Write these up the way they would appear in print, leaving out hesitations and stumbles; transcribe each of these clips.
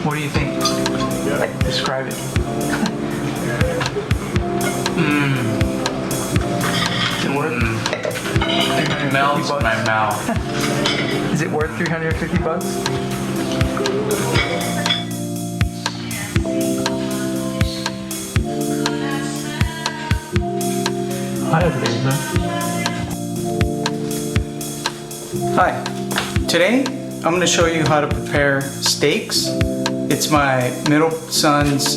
What do you think? Like, describe it. Is it worth? It melts in my mouth. Is it worth 350 bucks? Hi, Hi, today I'm going to show you how to prepare steaks. It's my middle son's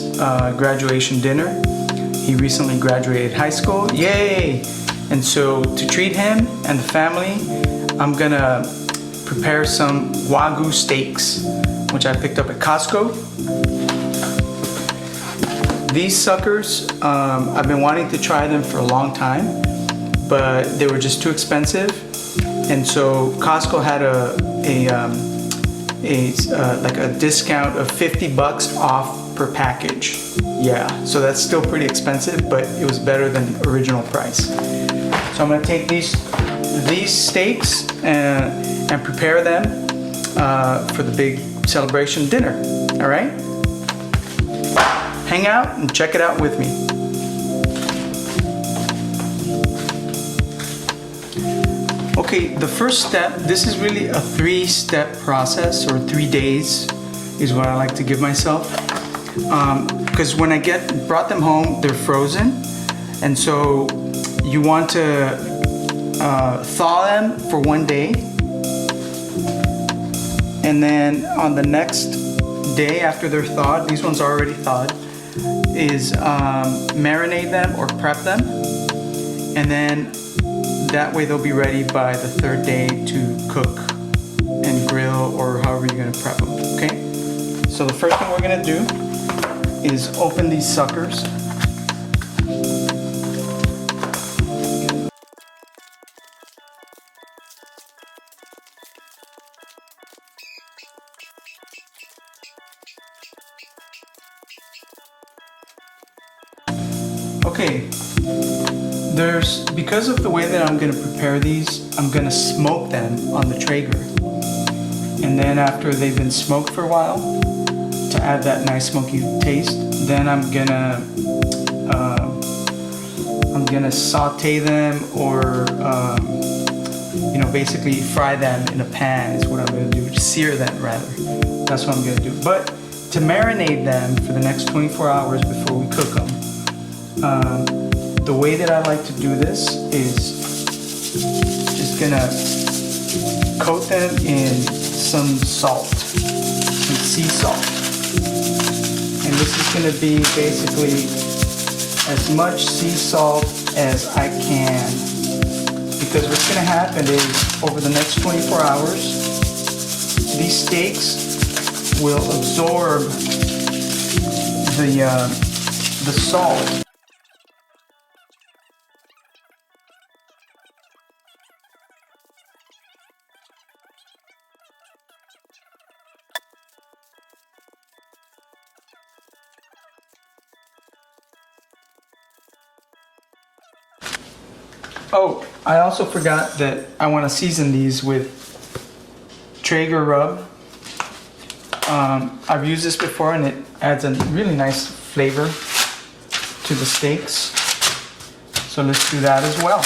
graduation dinner. He recently graduated high school, yay! And so to treat him and the family, I'm going to prepare some Wagyu steaks, which I picked up at Costco. These suckers, I've been wanting to try them for a long time, but they were just too expensive. And so Costco had like a discount of 50 bucks off per package. Yeah, so that's still pretty expensive, but it was better than the original price. So I'm gonna take these steaks and prepare them for the big celebration dinner, all right? Hang out and check it out with me. Okay, the first step, this is really a 3-step process, or 3 days is what I like to give myself. Because when I brought them home, they're frozen. And so you want to thaw them for 1 day. And then on the next day after they're thawed, these ones are already thawed, is marinate them or prep them. And then that way they'll be ready by the 3rd day to cook and grill, or however you're gonna prep them, okay? So the first thing we're gonna do is open these suckers. Okay. Because of the way that I'm gonna prepare these, I'm gonna smoke them on the Traeger. And then after they've been smoked for a while, to add that nice smoky taste, then I'm gonna saute them, or basically fry them in a pan is what I'm gonna do. Sear them rather. That's what I'm gonna do. But to marinate them for the next 24 hours before we cook them, the way that I like to do this is just gonna coat them in some salt, some sea salt. And this is gonna be basically as much sea salt as I can. Because what's gonna happen is, over the next 24 hours, these steaks will absorb the salt. Oh, I also forgot that I want to season these with Traeger rub. I've used this before and it adds a really nice flavor to the steaks. So let's do that as well.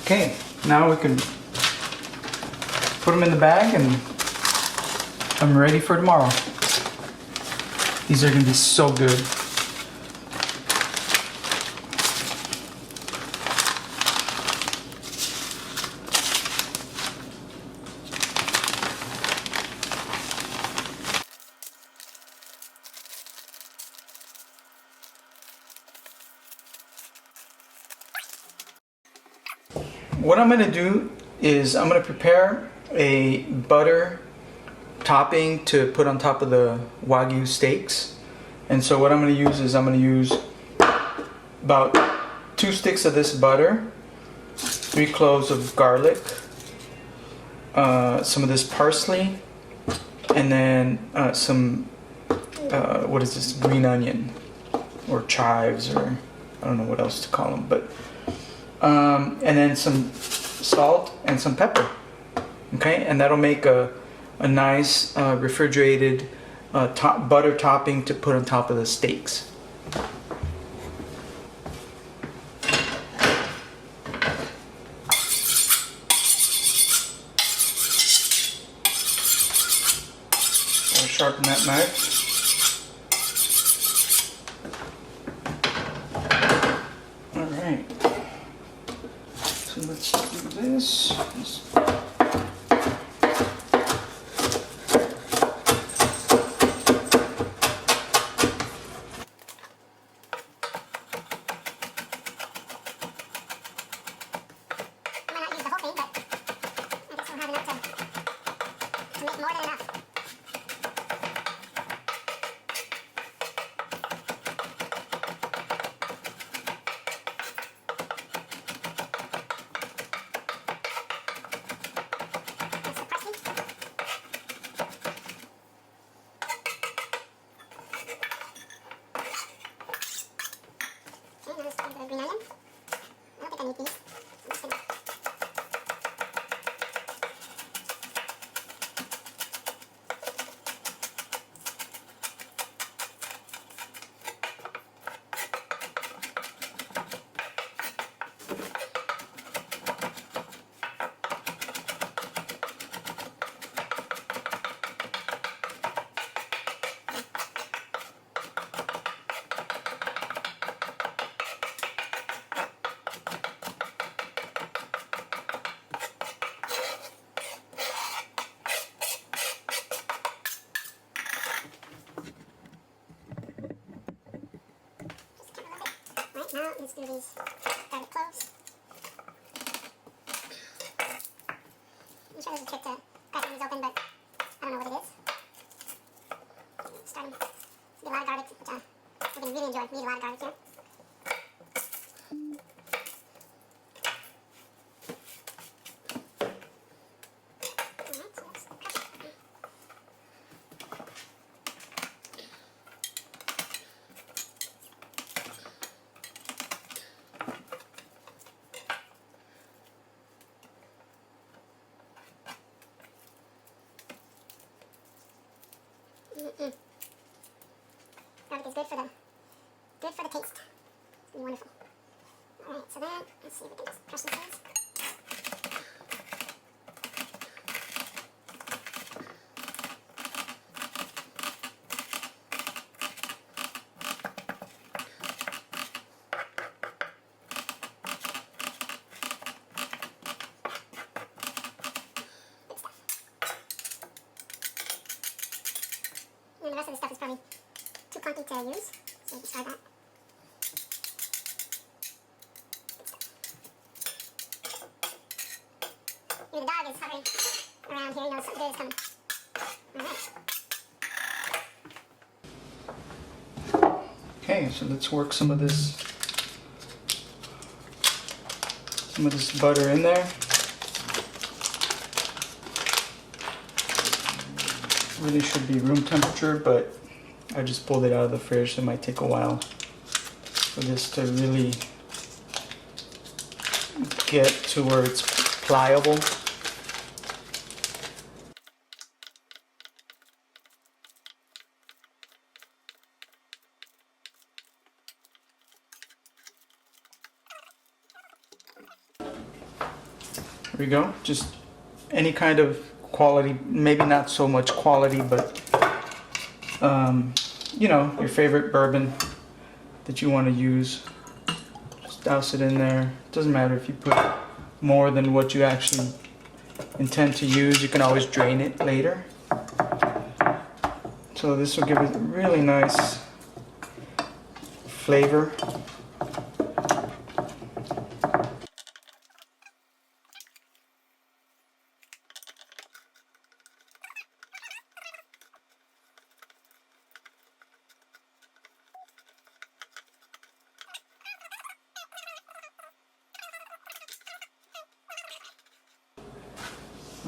Okay, now we can put them in the bag and I'm ready for tomorrow. These are gonna be so good. What I'm going to do is I'm going to prepare a butter topping to put on top of the Wagyu steaks. And so what I'm going to use is I'm going to use about 2 sticks of this butter, 3 cloves of garlic, some of this parsley, and then some, what is this, green onion, or chives, or I don't know what else to call them, but, and then some salt and some pepper, okay? And that'll make a nice refrigerated butter topping to put on top of the steaks. Sharpen that knife. All right. So let's do this. Now let's do these garlic cloves. I'm sure there's a trick to cracking these open, but I don't know what it is. Starting to get a lot of garlic, which we're going to really enjoy. We need a lot of garlic here. Garlic is good for the taste. It's wonderful. Alright, so then let's see if we can just crush these things. And the rest of the stuff is probably too clunky to use, so you can try that. Even the dog is hovering around here, he knows something good is coming. Alright. Okay, so let's work some of this butter in there. Really should be room temperature, but I just pulled it out of the fridge, so it might take a while for this to really get to where it's pliable. Here we go, just any kind of quality, maybe not so much quality, but you know, your favorite bourbon that you want to use. Just douse it in there. Doesn't matter if you put more than what you actually intend to use. You can always drain it later. So this will give it a really nice flavor.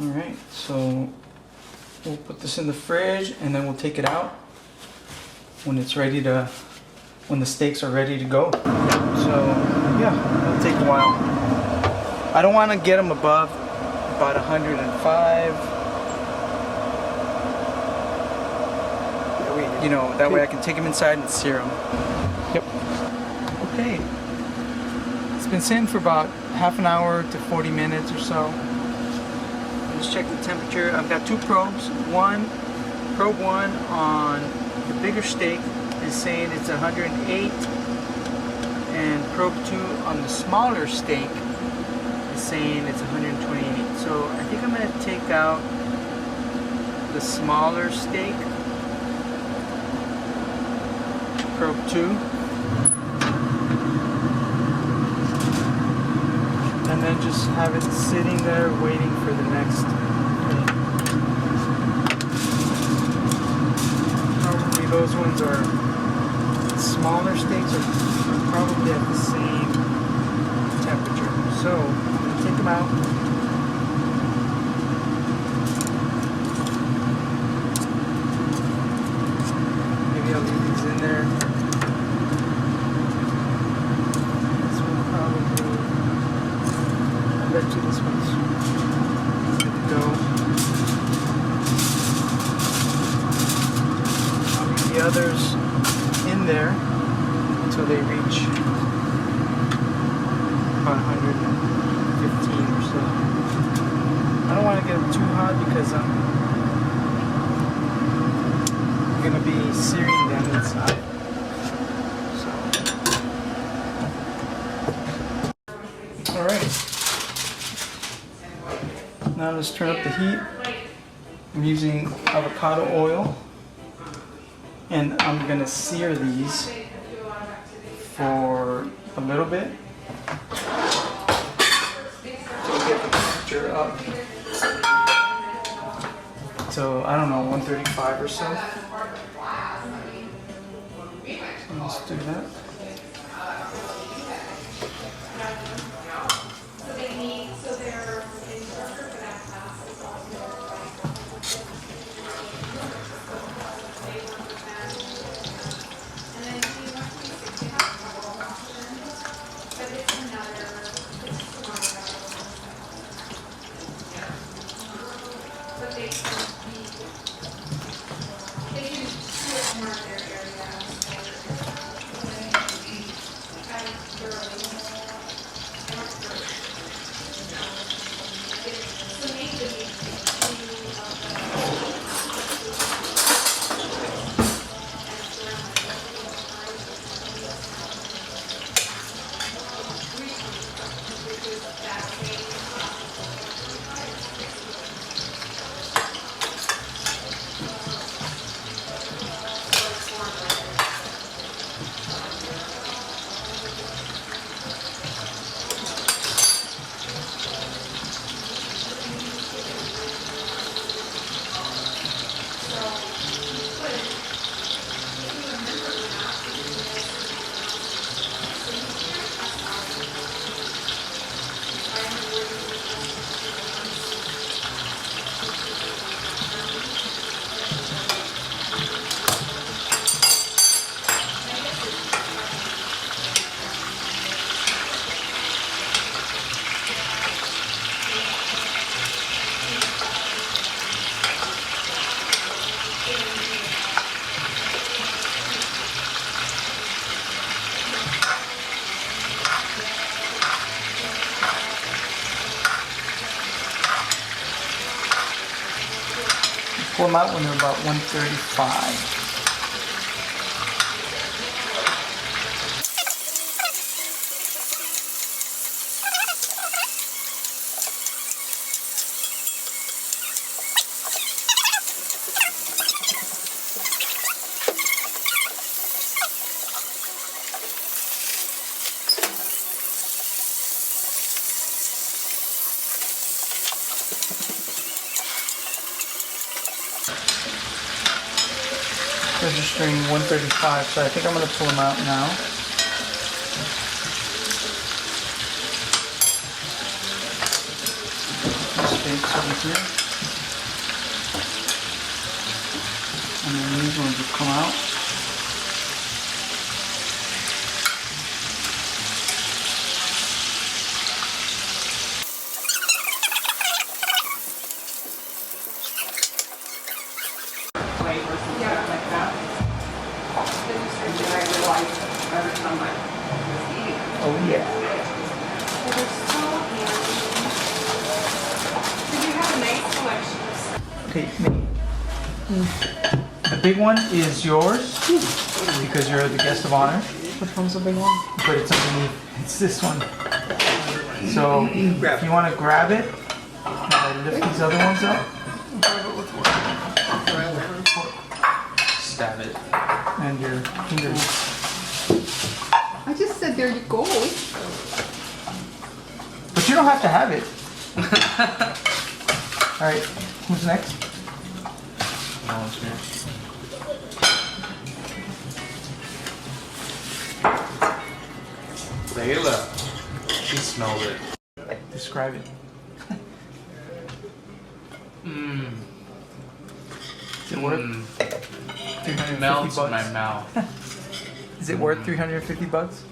Alright, so we'll put this in the fridge and then we'll take it out when it's ready to, when the steaks are ready to go. So yeah, it'll take a while. I don't want to get them above about 105. You know, that way I can take them inside and sear them. Yep. Okay. It's been sitting for about half an hour to 40 minutes or so. Let's check the temperature. I've got two probes. Probe 1 on the bigger steak is saying it's 108, and probe 2 on the smaller steak is saying it's 128. So I think I'm going to take out the smaller steak, probe 2, and then just have it sitting there waiting for the next thing. Probably those ones are smaller steaks are probably at the same temperature. So I'm going to take them out. Maybe I'll leave these in there. This one probably, I bet you this one's good to go. I'll leave the others in there until they reach about 115 or so. I don't want to get them too hot because I'm going to be searing them inside. So. Alright. Now let's turn up the heat. I'm using avocado oil. And I'm going to sear these for a little bit to get the temperature up to, I don't know, 135 or so. So let's do that. Pull them out when they're about 135. Registering 135, so I think I'm going to pull them out now. Just think, something here. And then these ones will come out. Flavors and stuff like that. That used to be I realized every time I was eating them. Oh yeah. They're so handy. So you have a nice selection. Okay, the big one is yours because you're the guest of honor. Which one's the big one? But it's underneath. It's this one. So if you want to grab it, lift these other ones up. Stab it. And your fingers. I just said there you go. But you don't have to have it. Alright, who's next? No one's here. Layla. She smelled it. Describe it. Mmm. Is it worth It 350 melts in my bucks? mouth. Is it worth 350 bucks?